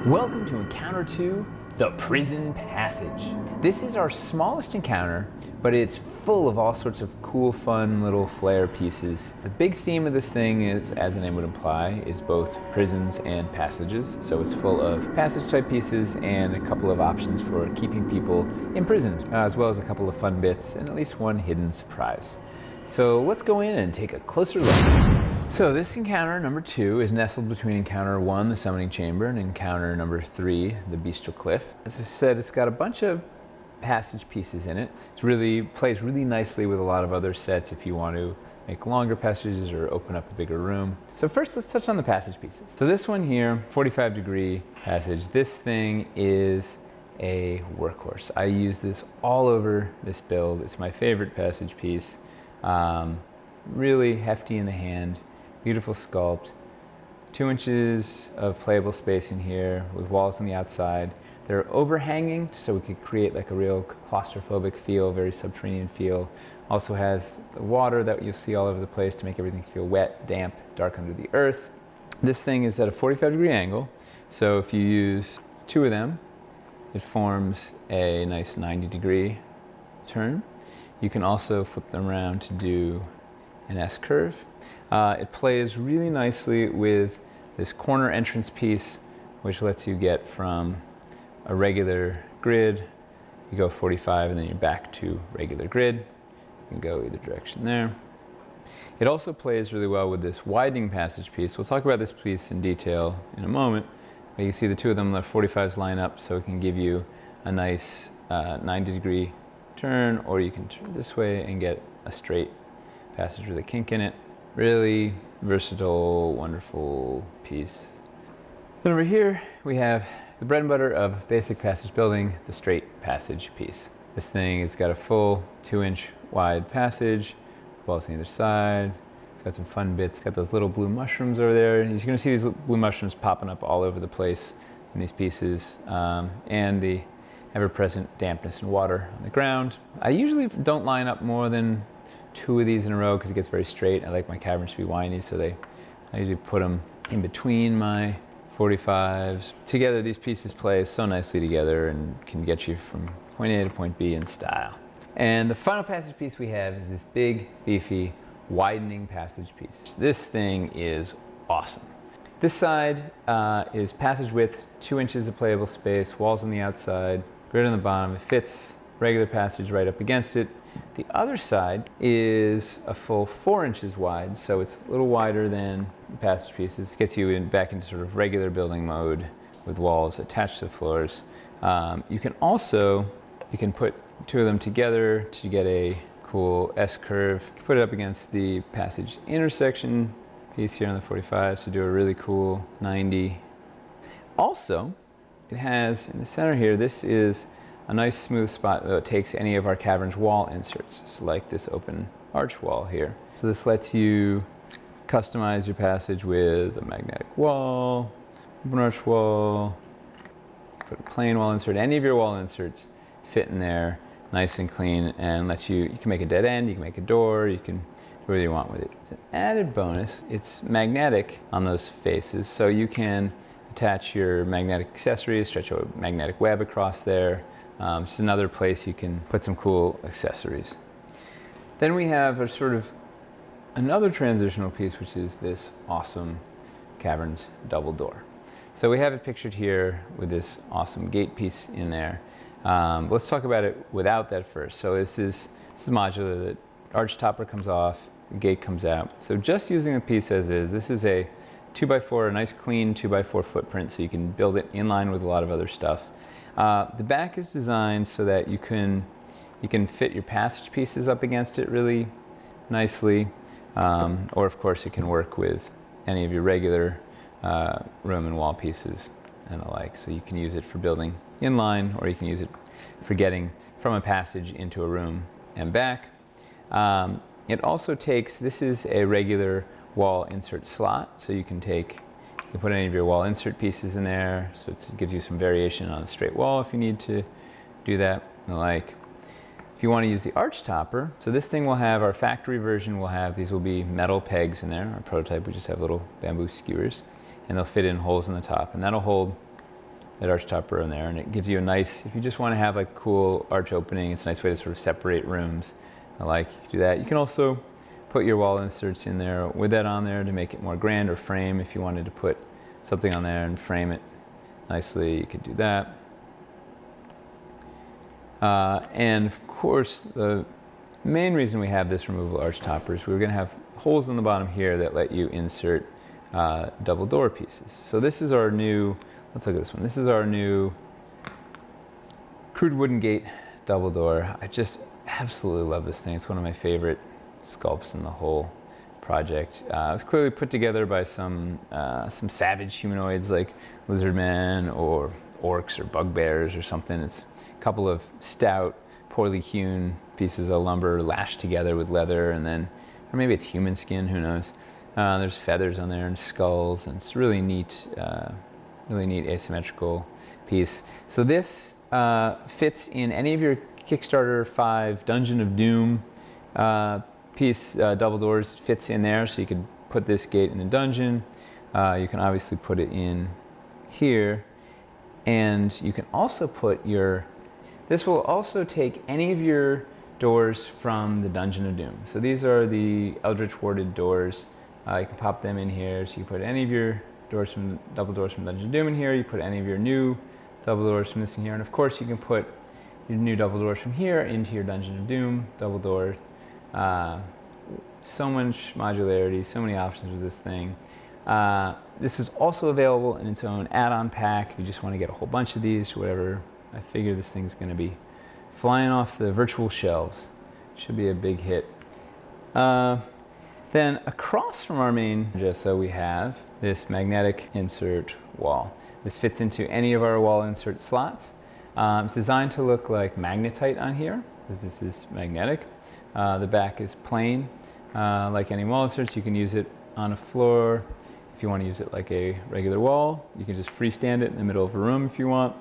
Welcome to Encounter 2, the Prison Passage. This is our smallest encounter, but it's full of all sorts of cool, fun little flair pieces. The big theme of this thing is, as the name would imply, is both prisons and passages. So it's full of passage type pieces and a couple of options for keeping people imprisoned, as well as a couple of fun bits and at least one hidden surprise. So let's go in and take a closer look. So this encounter number 2 is nestled between encounter 1, the summoning chamber, and encounter number 3, the bestial cliff. As I said, it's got a bunch of passage pieces in it. It plays really nicely with a lot of other sets if you want to make longer passages or open up a bigger room. So first let's touch on the passage pieces. So this one here, 45-degree passage, this thing is a workhorse. I use this all over this build. It's my favorite passage piece. Really hefty in the hand. Beautiful sculpt, 2 inches of playable space in here with walls on the outside. They're overhanging so we could create like a real claustrophobic feel, very subterranean feel. Also has the water that you'll see all over the place to make everything feel wet, damp, dark under the earth. This thing is at a 45-degree angle, so if you use 2 of them, it forms a nice 90-degree turn. You can also flip them around to do an S-curve. It plays really nicely with this corner entrance piece, which lets you get from a regular grid, you go 45 and then you're back to regular grid. You can go either direction there. It also plays really well with this widening passage piece. We'll talk about this piece in detail in a moment, but you see the 2 of them, the 45s line up, so it can give you a nice 90-degree turn, or you can turn this way and get a straight passage with a kink in it. Really versatile, wonderful piece. Then over here we have the bread and butter of basic passage building, the straight passage piece. This thing has got a full 2-inch wide passage, walls on either side. It's got some fun bits. It's got those little blue mushrooms over there. You're going to see these blue mushrooms popping up all over the place in these pieces, and the ever-present dampness and water on the ground. I usually don't line up more than 2 of these in a row because it gets very straight. I like my caverns to be windy, so I usually put them in between my 45s. Together, these pieces play so nicely together and can get you from point A to point B in style. And the final passage piece we have is this big, beefy, widening passage piece. This thing is awesome. This side is passage width, 2 inches of playable space, walls on the outside, grid on the bottom. It fits regular passage right up against it. The other side is a full 4 inches wide, so it's a little wider than the passage pieces. It gets you back into sort of regular building mode with walls attached to the floors. You can put 2 of them together to get a cool S-curve. Put it up against the passage intersection piece here on the 45 to do a really cool 90. Also, it has in the center here, this is a nice smooth spot that takes any of our Caverns wall inserts, so like this open arch wall here. So this lets you customize your passage with a magnetic wall, open arch wall, put a plain wall insert. Any of your wall inserts fit in there nice and clean, and lets you can make a dead end, you can make a door, you can do whatever you want with it. As an added bonus, it's magnetic on those faces, so you can attach your magnetic accessories, stretch a magnetic web across there. It's another place you can put some cool accessories. Then we have a sort of another transitional piece, which is this awesome Caverns double door. So we have it pictured here with this awesome gate piece in there. Let's talk about it without that first. So this is modular. The arch topper comes off, the gate comes out. So just using the piece as is, this is a 2x4, a nice clean 2x4 footprint, so you can build it in line with a lot of other stuff. The back is designed so that you can fit your passage pieces up against it really nicely, or of course it can work with any of your regular room and wall pieces and the like. So you can use it for building in line, or you can use it for getting from a passage into a room and back. It also takes, this is a regular wall insert slot, so you can put any of your wall insert pieces in there, so it gives you some variation on a straight wall if you need to do that and the like. If you want to use the arch topper, so this thing will have, our factory version will have, these will be metal pegs in there. Our prototype, we just have little bamboo skewers, and they'll fit in holes in the top, and that'll hold that arch topper in there, and it gives you a nice, if you just want to have like cool arch opening, it's a nice way to sort of separate rooms. I like, you can do that. You can also put your wall inserts in there with that on there to make it more grand, or frame if you wanted to put something on there and frame it nicely, you could do that. And of course, the main reason we have this removable arch topper is we're going to have holes in the bottom here that let you insert double door pieces. So this is our new, let's look at this one. This is our new crude wooden gate double door. I just absolutely love this thing. It's one of my favorite sculpts in the whole project. It was clearly put together by some savage humanoids like lizardmen or orcs or bugbears or something. It's a couple of stout, poorly hewn pieces of lumber lashed together with leather, and then, or maybe it's human skin, who knows. There's feathers on there and skulls, and it's really neat asymmetrical piece. So this fits in any of your Kickstarter 5 Dungeon of Doom piece, double doors, fits in there, so you could put this gate in a dungeon. You can obviously put it in here, and you can also put your, this will also take any of your doors from the Dungeon of Doom. So these are the Eldritch Warded doors. You can pop them in here, so you put any of your doors from, double doors from Dungeon of Doom in here, you put any of your new double doors from this in here, and of course you can put your new double doors from here into your Dungeon of Doom double door. So much modularity, so many options with this thing. This is also available in its own add-on pack if you just want to get a whole bunch of these, whatever. I figure this thing's going to be flying off the virtual shelves. Should be a big hit. Then across from our main gesso we have this magnetic insert wall. This fits into any of our wall insert slots. It's designed to look like magnetite on here, because this is magnetic. The back is plain. Like any wall inserts, you can use it on a floor. If you want to use it like a regular wall, you can just freestand it in the middle of a room if you want.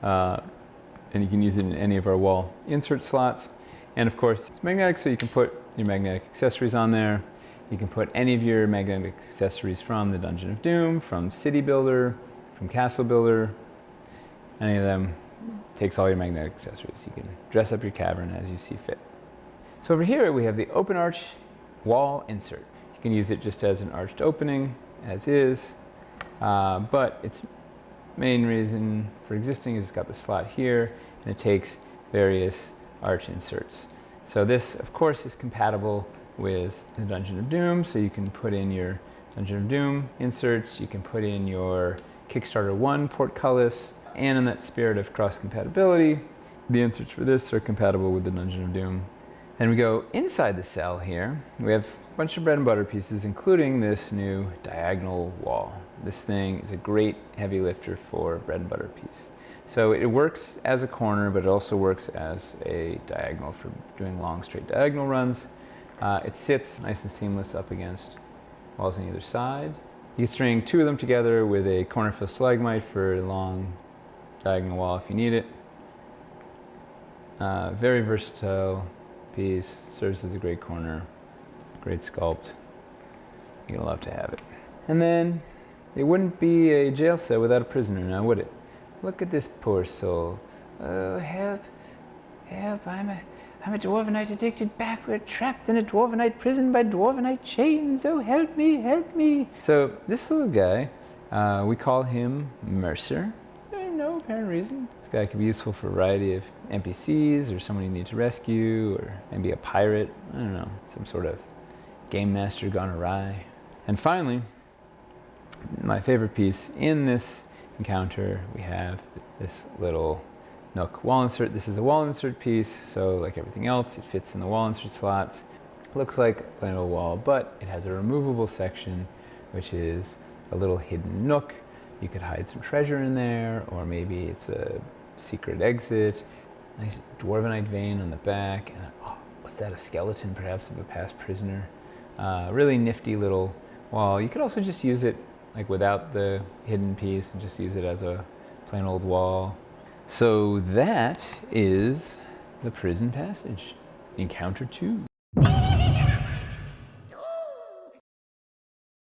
And you can use it in any of our wall insert slots. And of course, it's magnetic, so you can put your magnetic accessories on there. You can put any of your magnetic accessories from the Dungeon of Doom, from City Builder, from Castle Builder, any of them. Takes all your magnetic accessories. You can dress up your cavern as you see fit. So over here we have the open arch wall insert. You can use it just as an arched opening, as is, but its main reason for existing is it's got the slot here, and it takes various arch inserts. So this, of course, is compatible with the Dungeon of Doom, so you can put in your Dungeon of Doom inserts, you can put in your Kickstarter 1 portcullis, and in that spirit of cross-compatibility, the inserts for this are compatible with the Dungeon of Doom. Then we go inside the cell here. We have a bunch of bread and butter pieces, including this new diagonal wall. This thing is a great heavy lifter for a bread and butter piece. So it works as a corner, but it also works as a diagonal for doing long, straight diagonal runs. It sits nice and seamless up against walls on either side. You can string two of them together with a corner fill stalagmite for a long diagonal wall if you need it. Very versatile piece, serves as a great corner, great sculpt. You're gonna love to have it. And then it wouldn't be a jail cell without a prisoner, now would it? Look at this poor soul. Oh, help, help, I'm a Dwarvenite addicted backward, trapped in a Dwarvenite prison by Dwarvenite chains. Oh, help me, help me. So this little guy, we call him Mercer. No apparent reason. This guy could be useful for a variety of NPCs, or someone you need to rescue, or maybe a pirate, I don't know, some sort of game master gone awry. And finally, my favorite piece in this encounter, we have this little nook wall insert. This is a wall insert piece, so like everything else, it fits in the wall insert slots. Looks like a plain old wall, but it has a removable section, which is a little hidden nook. You could hide some treasure in there, or maybe it's a secret exit. Nice Dwarvenite vein on the back. And, oh, was that a skeleton perhaps of a past prisoner? Really nifty little wall. You could also just use it like without the hidden piece and just use it as a plain old wall. So that is the prison passage. Encounter 2.